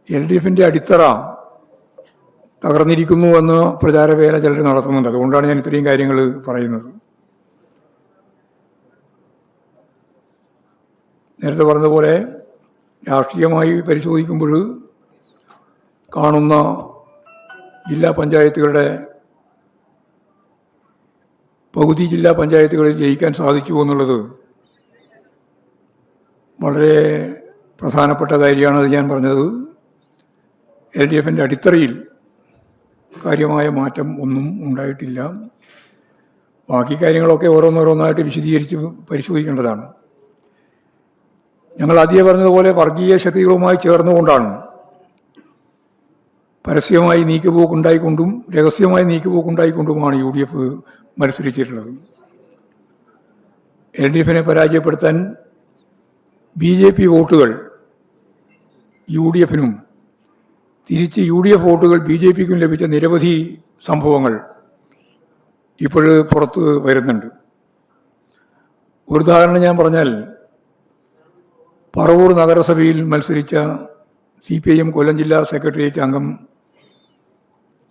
LDFിൻ്റെ അടിത്തറ തകർന്നിരിക്കുന്നുവെന്ന് പ്രചാരവേല ചിലർ നടത്തുന്നുണ്ട്. അതുകൊണ്ടാണ് ഞാൻ ഇത്രയും കാര്യങ്ങൾ പറയുന്നത്. നേരത്തെ പറഞ്ഞതുപോലെ രാഷ്ട്രീയമായി പരിശോധിക്കുമ്പോൾ കാണുന്ന ജില്ലാ പഞ്ചായത്തുകളുടെ പകുതി ജില്ലാ പഞ്ചായത്തുകളിൽ ജയിക്കാൻ സാധിച്ചു എന്നുള്ളത് വളരെ പ്രധാനപ്പെട്ട കാര്യമാണ്. അത് ഞാൻ പറഞ്ഞത് LDFിൻ്റെ അടിത്തറയിൽ കാര്യമായ മാറ്റം ഒന്നും ഉണ്ടായിട്ടില്ല. ബാക്കി കാര്യങ്ങളൊക്കെ ഓരോന്നോരോന്നായിട്ട് വിശദീകരിച്ച് പരിശോധിക്കേണ്ടതാണ്. ഞങ്ങൾ ആദ്യം പറഞ്ഞതുപോലെ വർഗീയ ശക്തികളുമായി ചേർന്നുകൊണ്ടാണ് പരസ്യമായി നീക്കുപോക്കുണ്ടായിക്കൊണ്ടും രഹസ്യമായി നീക്കുപോക്കുണ്ടായിക്കൊണ്ടുമാണ് UDF മത്സരിച്ചിട്ടുള്ളത്. LDFിനെ പരാജയപ്പെടുത്താൻ BJP വോട്ടുകൾ UDFിനും തിരിച്ച് UDF വോട്ടുകൾ BJPക്കും ലഭിച്ച നിരവധി സംഭവങ്ങൾ ഇപ്പോൾ പുറത്ത് വരുന്നുണ്ട്. ഒരു ഉദാഹരണം ഞാൻ പറഞ്ഞാൽ, പറവൂർ നഗരസഭയിൽ മത്സരിച്ച CPIM കൊല്ലം ജില്ലാ സെക്രട്ടേറിയറ്റ് അംഗം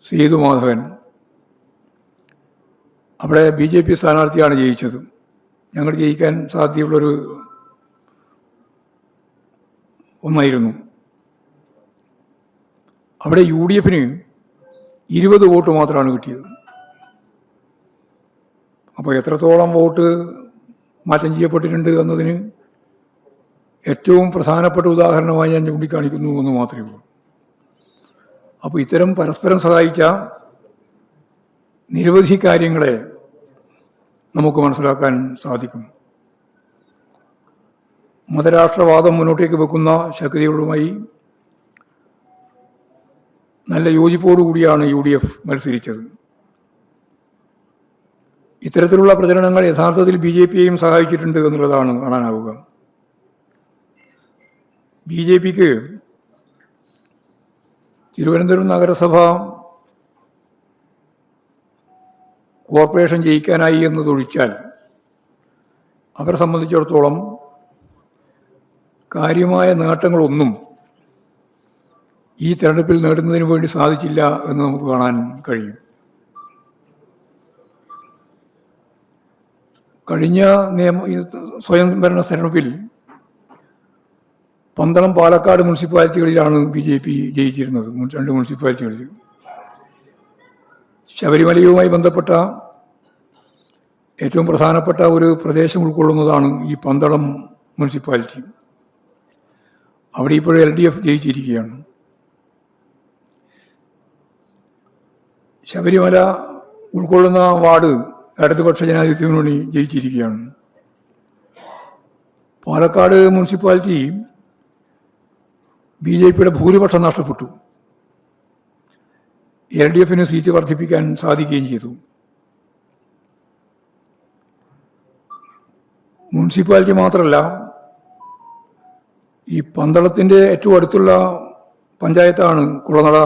സേതുമാധവൻ അവിടെ BJP സ്ഥാനാർത്ഥിയാണ് ജയിച്ചത്. ഞങ്ങൾ ജയിക്കാൻ സാധ്യതയുള്ളൊരു ഒന്നായിരുന്നു. അവിടെ UDFിന് 20 വോട്ട് മാത്രമാണ് കിട്ടിയത്. അപ്പോൾ എത്രത്തോളം വോട്ട് മാറ്റം ചെയ്യപ്പെട്ടിട്ടുണ്ട് എന്നതിന് ഏറ്റവും പ്രധാനപ്പെട്ട ഉദാഹരണമായി ഞാൻ ചൂണ്ടിക്കാണിക്കുന്നു എന്ന് മാത്രമേ ഉള്ളൂ. അപ്പോൾ ഇത്തരം പരസ്പരം സഹായിച്ച നിരവധി കാര്യങ്ങളെ നമുക്ക് മനസ്സിലാക്കാൻ സാധിക്കും. മതരാഷ്ട്രവാദം മുന്നോട്ടേക്ക് വെക്കുന്ന ശക്തികളുമായി നല്ല യോജിപ്പോടുകൂടിയാണ് UDF മത്സരിച്ചത്. ഇത്തരത്തിലുള്ള പ്രചരണങ്ങൾ യഥാർത്ഥത്തിൽ BJPയെയും സഹായിച്ചിട്ടുണ്ട് എന്നുള്ളതാണ് കാണാനാവുക. BJPക്ക് തിരുവനന്തപുരം നഗരസഭ കോർപ്പറേഷൻ ജയിക്കാനായി എന്നതൊഴിച്ചാൽ അവരെ സംബന്ധിച്ചിടത്തോളം കാര്യമായ നേട്ടങ്ങളൊന്നും ഈ തെരഞ്ഞെടുപ്പിൽ നേടുന്നതിന് വേണ്ടി സാധിച്ചില്ല എന്ന് നമുക്ക് കാണാൻ കഴിയും. കഴിഞ്ഞ സ്വയംഭരണ തെരഞ്ഞെടുപ്പിൽ പന്തളം, പാലക്കാട് മുനിസിപ്പാലിറ്റികളിലാണ് BJP ജയിച്ചിരുന്നത്. 2 മുനിസിപ്പാലിറ്റികളിൽ. ശബരിമലയുമായി ബന്ധപ്പെട്ട ഏറ്റവും പ്രധാനപ്പെട്ട ഒരു പ്രദേശം ഉൾക്കൊള്ളുന്നതാണ് ഈ പന്തളം മുനിസിപ്പാലിറ്റി. അവിടെ ഇപ്പോൾ LDF ജയിച്ചിരിക്കുകയാണ്. ശബരിമല ഉൾക്കൊള്ളുന്ന വാർഡ് ഇടതുപക്ഷ ജനാധിപത്യ മുന്നണി ജയിച്ചിരിക്കുകയാണ്. പാലക്കാട് മുനിസിപ്പാലിറ്റി BJPയുടെ ഭൂരിപക്ഷം നഷ്ടപ്പെട്ടു. LDFിന് സീറ്റ് വർദ്ധിപ്പിക്കാൻ സാധിക്കുകയും ചെയ്തു. മുനിസിപ്പാലിറ്റി മാത്രമല്ല, ഈ പന്തളത്തിൻ്റെ ഏറ്റവും അടുത്തുള്ള പഞ്ചായത്താണ് കുളനട,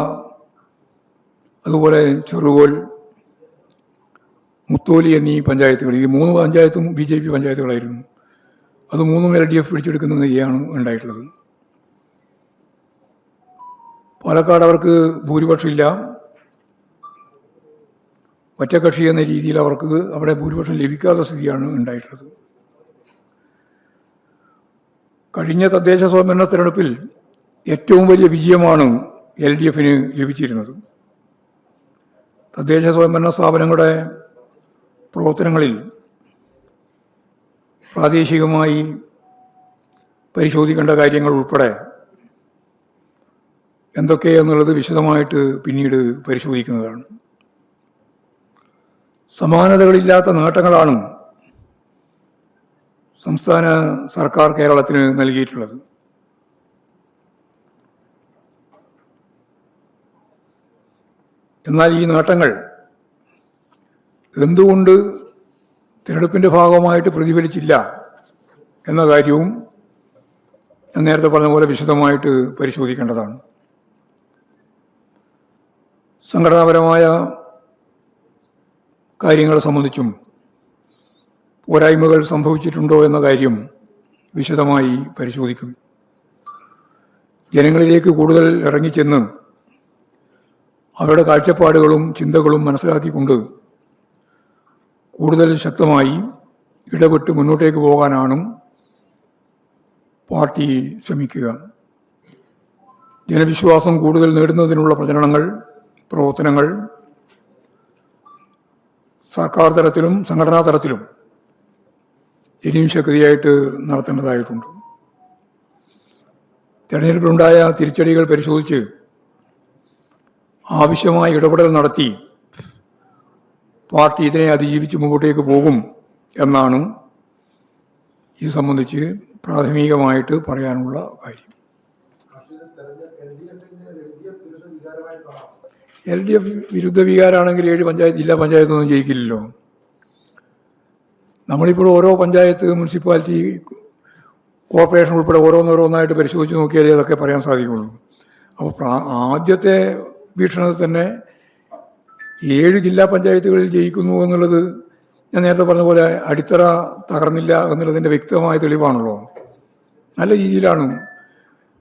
അതുപോലെ ചെറുകോൽ, മുത്തോലി എന്നീ പഞ്ചായത്തുകൾ. ഈ 3 പഞ്ചായത്തും BJP പഞ്ചായത്തുകളായിരുന്നു. അത് 3ഉം LDF പിടിച്ചെടുക്കുന്ന നിലയാണ് ഉണ്ടായിട്ടുള്ളത്. പാലക്കാട് അവർക്ക് ഭൂരിപക്ഷമില്ല. ഒറ്റക്കക്ഷി എന്ന രീതിയിൽ അവർക്ക് അവിടെ ഭൂരിപക്ഷം ലഭിക്കാത്ത സ്ഥിതിയാണ് ഉണ്ടായിട്ടുള്ളത്. കഴിഞ്ഞ തദ്ദേശ സ്വയംഭരണ തെരഞ്ഞെടുപ്പിൽ ഏറ്റവും വലിയ വിജയമാണ് LDFിന് ലഭിച്ചിരുന്നത്. തദ്ദേശ സ്വയംഭരണ സ്ഥാപനങ്ങളുടെ പ്രവർത്തനങ്ങളിൽ പ്രാദേശികമായി പരിശോധിക്കേണ്ട കാര്യങ്ങൾ ഉൾപ്പെടെ എന്തൊക്കെയെന്നുള്ളത് വിശദമായിട്ട് പിന്നീട് പരിശോധിക്കുന്നതാണ്. സമാനതകളില്ലാത്ത നേട്ടങ്ങളാണ് സംസ്ഥാന സർക്കാർ കേരളത്തിന് നൽകിയിട്ടുള്ളത്. എന്നാൽ ഈ നേട്ടങ്ങൾ എന്തുകൊണ്ട് തിരഞ്ഞെടുപ്പിൻ്റെ ഭാഗമായിട്ട് പ്രതിഫലിച്ചില്ല എന്ന കാര്യവും ഞാൻ നേരത്തെ പറഞ്ഞ പോലെ വിശദമായിട്ട് പരിശോധിക്കേണ്ടതാണ്. സംഘടനാപരമായ കാര്യങ്ങളെ സംബന്ധിച്ചും പോരായ്മകൾ സംഭവിച്ചിട്ടുണ്ടോ എന്ന കാര്യം വിശദമായി പരിശോധിക്കും. ജനങ്ങളിലേക്ക് കൂടുതൽ ഇറങ്ങിച്ചെന്ന് അവരുടെ കാഴ്ചപ്പാടുകളും ചിന്തകളും മനസ്സിലാക്കിക്കൊണ്ട് കൂടുതൽ ശക്തമായി ഇടപെട്ട് മുന്നോട്ടേക്ക് പോകാനാണ് പാർട്ടി ശ്രമിക്കുക. ജനവിശ്വാസം കൂടുതൽ നേടുന്നതിനുള്ള പ്രവർത്തനങ്ങൾ സർക്കാർ തലത്തിലും സംഘടനാ തലത്തിലും ഇനിയും ശക്തിയായിട്ട് നടത്തേണ്ടതായിട്ടുണ്ട്. തെരഞ്ഞെടുപ്പിലുണ്ടായ തിരിച്ചടികൾ പരിശോധിച്ച് ആവശ്യമായ ഇടപെടൽ നടത്തി പാർട്ടി ഇതിനെ അതിജീവിച്ച് മുമ്പോട്ടേക്ക് പോകും എന്നാണ് ഇത് സംബന്ധിച്ച് പ്രാഥമികമായിട്ട് പറയാനുള്ള കാര്യം. LDF വിരുദ്ധ വികാരമാണെങ്കിൽ 7 ജില്ലാ പഞ്ചായത്തൊന്നും ജയിക്കില്ലല്ലോ. നമ്മളിപ്പോൾ ഓരോ പഞ്ചായത്ത്, മുനിസിപ്പാലിറ്റി, കോർപ്പറേഷൻ ഉൾപ്പെടെ ഓരോന്നോരോന്നായിട്ട് പരിശോധിച്ച് നോക്കിയാലേ അതൊക്കെ പറയാൻ സാധിക്കുള്ളൂ. അപ്പോൾ ആദ്യത്തെ വീക്ഷണത്തിൽ തന്നെ 7 ജില്ലാ പഞ്ചായത്തുകളിൽ ജയിക്കുന്നു എന്നുള്ളത് ഞാൻ നേരത്തെ പറഞ്ഞ പോലെ അടിത്തറ തകർന്നില്ല എന്നുള്ളതിൻ്റെ വ്യക്തമായ തെളിവാണല്ലോ. നല്ല രീതിയിലാണ്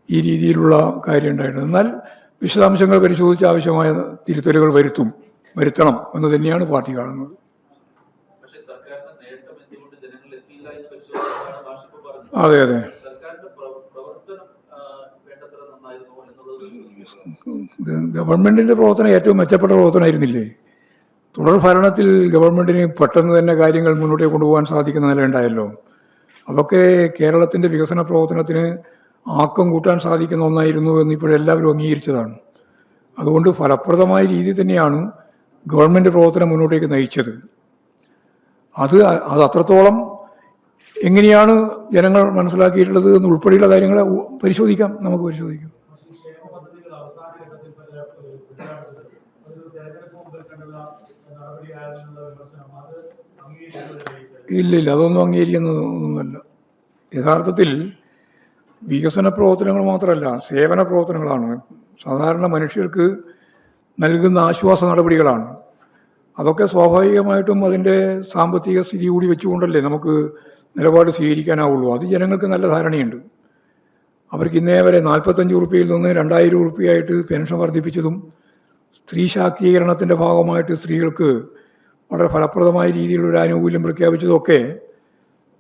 ഈ രീതിയിലുള്ള കാര്യം ഉണ്ടായിട്ടുള്ളത്. എന്നാൽ വിശദാംശങ്ങൾ പരിശോധിച്ച് ആവശ്യമായ തിരുത്തലുകൾ വരുത്തണം എന്ന് തന്നെയാണ് പാർട്ടി കാണുന്നത്. അതെ അതെ, ഗവൺമെന്റിന്റെ പ്രവർത്തനം ഏറ്റവും മെച്ചപ്പെട്ട പ്രവർത്തനമായിരുന്നില്ലേ? തുടർ ഭരണത്തിൽ ഗവൺമെന്റിന് പെട്ടെന്ന് തന്നെ കാര്യങ്ങൾ മുന്നോട്ടേക്ക് കൊണ്ടുപോകാൻ സാധിക്കുന്ന നില ഉണ്ടായല്ലോ. അതൊക്കെ കേരളത്തിന്റെ വികസന പ്രവർത്തനത്തിന് ആക്കം കൂട്ടാൻ സാധിക്കുന്ന ഒന്നായിരുന്നു എന്ന് ഇപ്പോഴെല്ലാവരും അംഗീകരിച്ചതാണ്. അതുകൊണ്ട് ഫലപ്രദമായ രീതി തന്നെയാണ് ഗവൺമെന്റ് പ്രവർത്തനം മുന്നോട്ടേക്ക് നയിച്ചത്. അത് അത്രത്തോളം എങ്ങനെയാണ് ജനങ്ങൾ മനസ്സിലാക്കിയിട്ടുള്ളത് എന്ന് ഉൾപ്പെടെയുള്ള കാര്യങ്ങളെ നമുക്ക് പരിശോധിക്കാം. ഇല്ല, അതൊന്നും അംഗീകരിക്കുന്നതൊന്നുമല്ല. യഥാർത്ഥത്തിൽ വികസന പ്രവർത്തനങ്ങൾ മാത്രമല്ല, സേവന പ്രവർത്തനങ്ങളാണ്. സാധാരണ മനുഷ്യർക്ക് നൽകുന്ന ആശ്വാസ നടപടികളാണ്. അതൊക്കെ സ്വാഭാവികമായിട്ടും അതിൻ്റെ സാമ്പത്തിക സ്ഥിതി കൂടി വെച്ചുകൊണ്ടല്ലേ നമുക്ക് നിലപാട് സ്വീകരിക്കാനാവുള്ളൂ. അത് ജനങ്ങൾക്ക് നല്ല ധാരണയുണ്ട്. അവർക്ക് ഇന്നേ വരെ 45 ഉറുപ്പികയിൽ നിന്ന് 2000 ഉറുപ്പികയായിട്ട് പെൻഷൻ വർദ്ധിപ്പിച്ചതും സ്ത്രീ ശാക്തീകരണത്തിൻ്റെ ഭാഗമായിട്ട് സ്ത്രീകൾക്ക് വളരെ ഫലപ്രദമായ രീതിയിലുള്ള ആനുകൂല്യം പ്രഖ്യാപിച്ചതൊക്കെ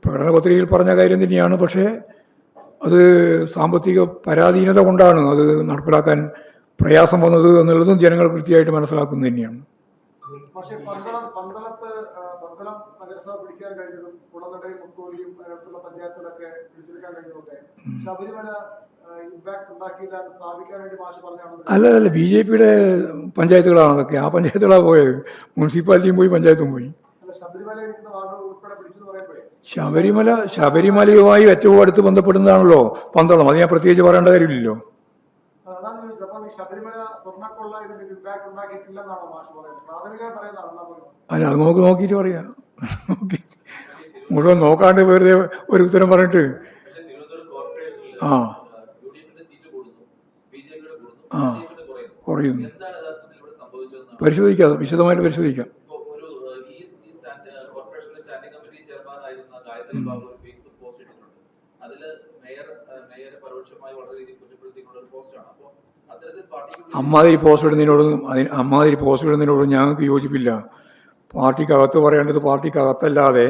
പ്രകടന പത്രികയിൽ പറഞ്ഞ കാര്യം തന്നെയാണ്. പക്ഷേ അത് സാമ്പത്തിക പരാധീനത കൊണ്ടാണ് അത് നടപ്പിലാക്കാൻ പ്രയാസം വന്നത് എന്നുള്ളതും ജനങ്ങൾ കൃത്യമായിട്ട് മനസ്സിലാക്കുന്നത് തന്നെയാണ്. പക്ഷേ പന്തളത്ത് നഗരസഭ പിടിക്കാൻ കഴിഞ്ഞതും കുളനടയും മുത്തോലിയും അടുത്തുള്ള പഞ്ചായത്തുകളൊക്കെ പിടിച്ചെടുക്കാൻ കഴിഞ്ഞതൊക്കെ ശബരിമല ഇമ്പാക്ട് ഉണ്ടാക്കിയില്ല എന്ന് സ്ഥാപിക്കാൻ വേണ്ടി മാഷ് പറഞ്ഞാണ്. അല്ല, BJPയുടെ പഞ്ചായത്തുകളാണ് അതൊക്കെ. ആ പഞ്ചായത്തുകളാണ് പോയത്. മുനിസിപ്പാലിറ്റിയും പോയി, പഞ്ചായത്തും പോയി. ശബരിമലയുമായി ഏറ്റവും അടുത്ത് ബന്ധപ്പെടുന്നതാണല്ലോ പന്തളം. അത് ഞാൻ പ്രത്യേകിച്ച് പറയേണ്ട കാര്യമില്ലല്ലോ. അല്ല, അത് നമുക്ക് നോക്കിയിട്ട് പറയാം. മുഴുവൻ നോക്കാണ്ട് വെറുതെ ഒരു ഉത്തരം പറഞ്ഞിട്ട് കുറയുന്നു. പരിശോധിക്കാം, വിശദമായിട്ട് പരിശോധിക്കാം. അമ്മാതിരി പോസ്റ്റ് ഇടുന്നതിനോടും ഞങ്ങൾക്ക് യോജിപ്പില്ല. പാർട്ടിക്കകത്ത് പറയേണ്ടത് പാർട്ടിക്കകത്തല്ലാതെ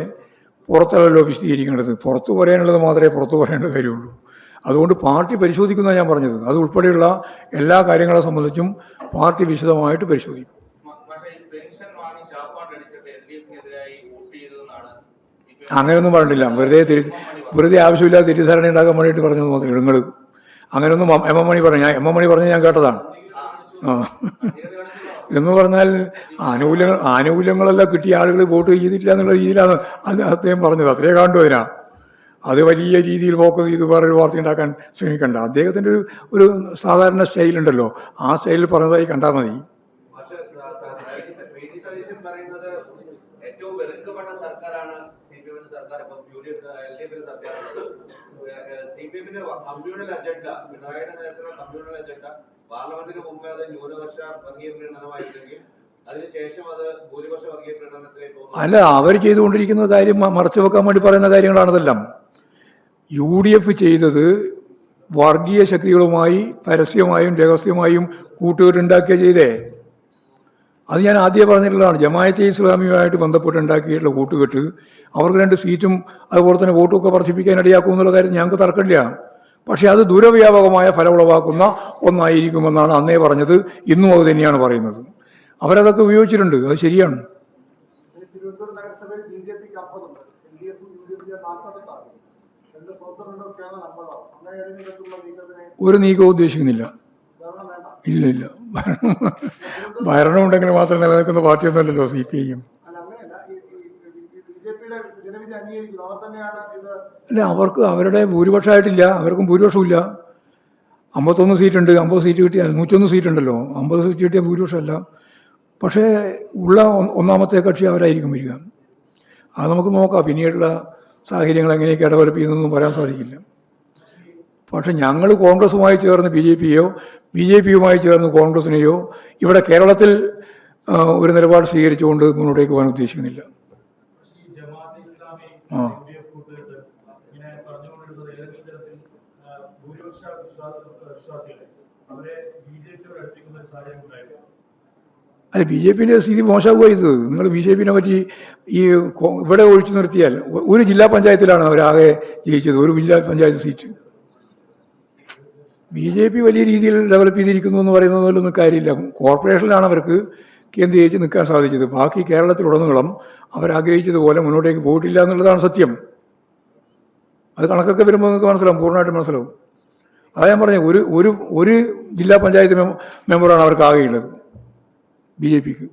പുറത്തല്ലോ വിശദീകരിക്കേണ്ടത്. പുറത്തു പറയാനുള്ളത് മാത്രമേ പുറത്തു പറയേണ്ട കാര്യമുള്ളൂ. അതുകൊണ്ട് പാർട്ടി പരിശോധിക്കുന്ന ഞാൻ പറഞ്ഞത്. അത് ഉൾപ്പെടെയുള്ള എല്ലാ കാര്യങ്ങളെ സംബന്ധിച്ചും പാർട്ടി വിശദമായിട്ട് പരിശോധിക്കും. അങ്ങനെയൊന്നും പറഞ്ഞിട്ടില്ല. വെറുതെ ആവശ്യമില്ലാതെ തെറ്റിദ്ധാരണ ഉണ്ടാക്കാൻ വേണ്ടിയിട്ട് പറഞ്ഞത് മാത്രമേ നിങ്ങൾ. അങ്ങനെയൊന്നും എം.എം. മണി പറഞ്ഞ് ഞാൻ കേട്ടതാണ്. എന്ന് പറഞ്ഞാൽ ആനുകൂല്യങ്ങളെല്ലാം കിട്ടിയ ആളുകൾ വോട്ട് ചെയ്തില്ല എന്നുള്ള രീതിയിലാണ് അദ്ദേഹം പറഞ്ഞത്. അത്രേ കണ്ടു. അത് വലിയ രീതിയിൽ ഫോക്കസ് ചെയ്ത് വേറൊരു വാർത്ത ഉണ്ടാക്കാൻ ശ്രമിക്കണ്ട. അദ്ദേഹത്തിൻ്റെ ഒരു സാധാരണ സ്റ്റൈലുണ്ടല്ലോ, ആ സ്റ്റൈലിൽ പറഞ്ഞതായി കണ്ടാൽ മതി. പാർലമെന്റിന് മുമ്പേ അത് ന്യൂനപക്ഷ വർഗീയ പ്രീണനമായിരുന്നെങ്കിൽ അതിനുശേഷം അത് ഭൂരിപക്ഷ വർഗീയ പ്രീണനത്തിലേക്ക് പോകുന്നു. അല്ല, അവർ ചെയ്തുകൊണ്ടിരിക്കുന്ന കാര്യം മറച്ചു വെക്കാൻ വേണ്ടി പറയുന്ന കാര്യങ്ങളാണതെല്ലാം. UDF ചെയ്തത് വർഗീയ ശക്തികളുമായി പരസ്യമായും രഹസ്യമായും കൂട്ടുകെട്ടുണ്ടാക്കിയ ചെയ്തേ. അത് ഞാൻ ആദ്യം പറഞ്ഞിട്ടുള്ളതാണ്. ജമാഅത്തെ ഇസ്ലാമിയുമായിട്ട് ബന്ധപ്പെട്ടുണ്ടാക്കിയിട്ടുള്ള കൂട്ടുകെട്ട് അവർക്ക് 2 സീറ്റും അതുപോലെ തന്നെ വോട്ടുമൊക്കെ വർദ്ധിപ്പിക്കാൻ ഇടയാക്കും എന്നുള്ള കാര്യം ഞങ്ങൾക്ക് തർക്കമില്ല. പക്ഷേ അത് ദുരവ്യാപകമായ ഫലം ഉളവാക്കുന്ന ഒന്നായിരിക്കുമെന്നാണ് അന്നേ പറഞ്ഞത്. ഇന്നും അത് തന്നെയാണ് പറയുന്നത്. അവരതൊക്കെ ഉപയോഗിച്ചിട്ടുണ്ട്. അത് ശരിയാണ്. തിരുവനന്തപുരം നഗരസഭയിൽ BJP-ക്ക് 50 ഉണ്ട്, LDF UDF 48 ആകും. രണ്ട് സ്വതന്ത്രൊക്കെയാണ് 50 ആവും. അങ്ങനെ ഏതെങ്കിലും നീക്കത്തിനെ ഒരു നീക്കവും ഉദ്ദേശിക്കുന്നില്ല. ഭരണം വേണ്ട. ഇല്ല. ഭരണം ഉണ്ടെങ്കിൽ മാത്രം നിലനിൽക്കുന്ന പാർട്ടിയൊന്നുമല്ലല്ലോ CPIM. അല്ല, അങ്ങനെയല്ല. BJP-യുടെ ജനവിധി അംഗീകരിക്കുന്നു. അവർ തന്നെയാണ് ഇത്. അല്ല, അവർക്ക് അവരുടെ ഭൂരിപക്ഷമായിട്ടില്ല. അവർക്കും ഭൂരിപക്ഷമില്ല. 51 സീറ്റുണ്ട്. 50 സീറ്റ് കിട്ടിയാൽ 101 സീറ്റുണ്ടല്ലോ. 50 സീറ്റ് കിട്ടിയ ഭൂരിപക്ഷമല്ല. പക്ഷേ ഉള്ള ഒന്നാമത്തെ കക്ഷി അവരായിരിക്കും വരിക. അത് നമുക്ക് നോക്കാം. പിന്നീടുള്ള സാഹചര്യങ്ങൾ എങ്ങനെയൊക്കെ ഡെവലപ്പ് ചെയ്യുന്നതെന്നും പറയാൻ സാധിക്കില്ല. പക്ഷെ ഞങ്ങൾ കോൺഗ്രസുമായി ചേർന്ന് BJP-യോ BJP-യുമായി ചേർന്ന് കോൺഗ്രസിനെയോ ഇവിടെ കേരളത്തിൽ ഒരു നിലപാട് സ്വീകരിച്ചുകൊണ്ട് മുന്നോട്ടേക്ക് പോകാൻ ഉദ്ദേശിക്കുന്നില്ല. അല്ല, BJP-ന്റെ സ്ഥിതി മോശമാകുക ഇത്. നിങ്ങൾ BJP-നെ പറ്റി ഇവിടെ ഒഴിച്ചു നിർത്തിയാൽ ഒരു ജില്ലാ പഞ്ചായത്തിലാണ് അവരാകെ ജയിച്ചത്, ഒരു ജില്ലാ പഞ്ചായത്ത് സീറ്റ്. BJP വലിയ രീതിയിൽ ഡെവലപ്പ് ചെയ്തിരിക്കുന്നു എന്ന് പറയുന്നതിലൊന്നും കാര്യമില്ല. കോർപ്പറേഷനിലാണ് അവർക്ക് കേന്ദ്രീകരിച്ച് നിൽക്കാൻ സാധിച്ചത്. ബാക്കി കേരളത്തിലുടനീളം അവരാഗ്രഹിച്ചതുപോലെ മുന്നോട്ടേക്ക് പോയിട്ടില്ല എന്നുള്ളതാണ് സത്യം. അത് കണക്കൊക്കെ വരുമ്പോൾ നിങ്ങൾക്ക് മനസ്സിലാവും, പൂർണ്ണമായിട്ട് മനസ്സിലാവും. അതാ ഞാൻ പറഞ്ഞത്, ഒരു ജില്ലാ പഞ്ചായത്ത് മെമ്പറാണ് അവർക്ക് ആകെയുള്ളത് BJP-ക്ക്.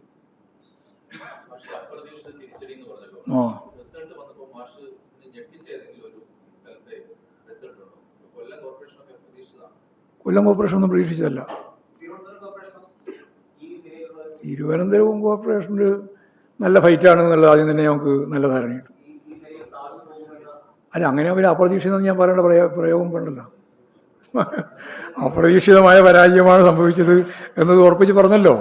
കൊല്ലം കോർപ്പറേഷൻ ഒന്നും പ്രതീക്ഷിച്ചതല്ല. തിരുവനന്തപുരം കോർപ്പറേഷനിൽ നല്ല ഫൈറ്റാണെന്നുള്ളത് ആദ്യം തന്നെ നമുക്ക് നല്ല ധാരണയുണ്ട്. അല്ല, അങ്ങനെ അവർ അപ്രതീക്ഷിതമെന്ന് ഞാൻ പറയേണ്ട പ്രയോഗം വേണ്ടല്ലോ. അപ്രതീക്ഷിതമായ പരാജയമാണ് സംഭവിച്ചത് എന്നത് ഉറപ്പിച്ച് പറഞ്ഞല്ലോ.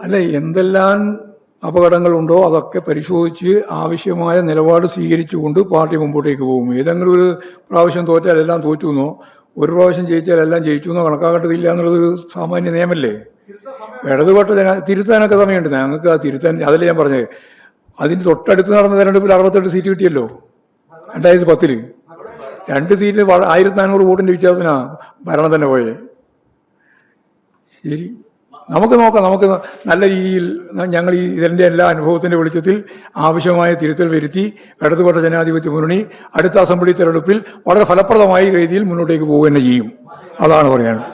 അല്ല, എന്തെല്ലാം അപകടങ്ങളുണ്ടോ അതൊക്കെ പരിശോധിച്ച് ആവശ്യമായ നിലപാട് സ്വീകരിച്ചുകൊണ്ട് പാർട്ടി മുമ്പോട്ടേക്ക് പോകും. ഏതെങ്കിലും ഒരു പ്രാവശ്യം തോറ്റാൽ എല്ലാം തോറ്റു എന്നോ ഒരു പ്രാവശ്യം ജയിച്ചാൽ എല്ലാം ജയിച്ചു എന്നോ കണക്കാക്കേണ്ടതില്ല എന്നുള്ളതൊരു സാമാന്യ നിയമമല്ലേ. ഇടതുപക്ഷ തിരുത്താനൊക്കെ സമയമുണ്ട്. ഞങ്ങൾക്ക് ആ തിരുത്താൻ, അതല്ലേ ഞാൻ പറഞ്ഞത്. അതിന് തൊട്ടടുത്ത് നടന്ന തെരഞ്ഞെടുപ്പിൽ 68 സീറ്റ് കിട്ടിയല്ലോ 2010. 2 സീറ്റിൽ 1400 വോട്ടിൻ്റെ വ്യത്യാസത്തിനാണ് ഭരണം തന്നെ പോയത്. ശരി, നമുക്ക് നോക്കാം. നമുക്ക് നല്ല രീതിയിൽ ഞങ്ങൾ ഇതിൻ്റെ എല്ലാ അനുഭവത്തിൻ്റെ വെളിച്ചത്തിൽ ആവശ്യമായ തിരുത്തൽ വരുത്തി ഇടതുപക്ഷ ജനാധിപത്യ മുന്നണി അടുത്ത അസംബ്ലി തെരഞ്ഞെടുപ്പിൽ വളരെ ഫലപ്രദമായ രീതിയിൽ മുന്നോട്ടേക്ക് പോവുക തന്നെ ചെയ്യും. അതാണ് പറയാനുള്ളത്.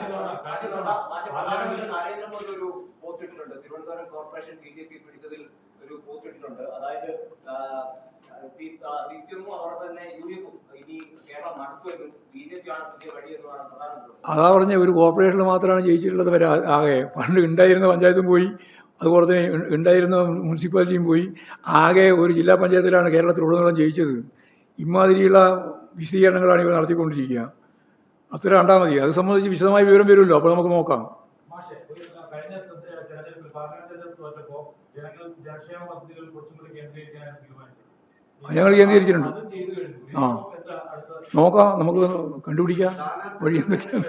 അതാ പറഞ്ഞ, ഒരു കോർപ്പറേഷനിൽ മാത്രമാണ് ജയിച്ചിട്ടുള്ളത് വരെ ആകെ. പണ്ട് ഉണ്ടായിരുന്ന പഞ്ചായത്തും പോയി, അതുപോലെ തന്നെ ഉണ്ടായിരുന്ന മുനിസിപ്പാലിറ്റിയും പോയി. ആകെ ഒരു ജില്ലാ പഞ്ചായത്തിലാണ് കേരളത്തിലുടനീളം ജയിച്ചത്. ഇമാതിരിയുള്ള വിശദീകരണങ്ങളാണ് ഇവർ നടത്തിക്കൊണ്ടിരിക്കുക. അത്ര കണ്ടാൽ മതി. അത് സംബന്ധിച്ച് വിശദമായ വിവരം വരുമല്ലോ, അപ്പോൾ നമുക്ക് നോക്കാം. ഞങ്ങൾ കേന്ദ്രീകരിച്ചിട്ടുണ്ട്. നോക്കാം, നമുക്ക് കണ്ടുപിടിക്കാം വഴി എന്തൊക്കെയാണ്.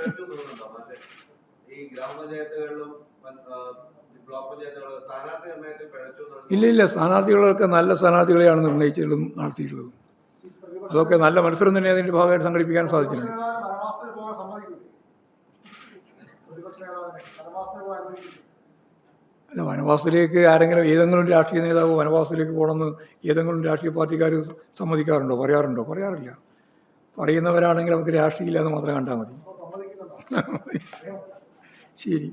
ഇല്ല, സ്ഥാനാർത്ഥികളൊക്കെ നല്ല സ്ഥാനാർത്ഥികളെയാണ് നിർണ്ണയിച്ചതും നടത്തിയിട്ടുള്ളത്. അതൊക്കെ നല്ല മത്സരം തന്നെ അതിൻ്റെ ഭാഗമായിട്ട് സംഘടിപ്പിക്കാൻ സാധിച്ചിട്ടുണ്ട്. അല്ല, വനവാസത്തിലേക്ക് ആരെങ്കിലും, ഏതെങ്കിലും രാഷ്ട്രീയ നേതാവ് വനവാസത്തിലേക്ക് പോകണമെന്ന് ഏതെങ്കിലും രാഷ്ട്രീയ പാർട്ടിക്കാർ സമ്മതിക്കാറുണ്ടോ? പറയാറില്ല. പറയുന്നവരാണെങ്കിൽ അവർക്ക് രാഷ്ട്രീയമില്ല എന്ന് മാത്രം കണ്ടാൽ മതി. ശരി.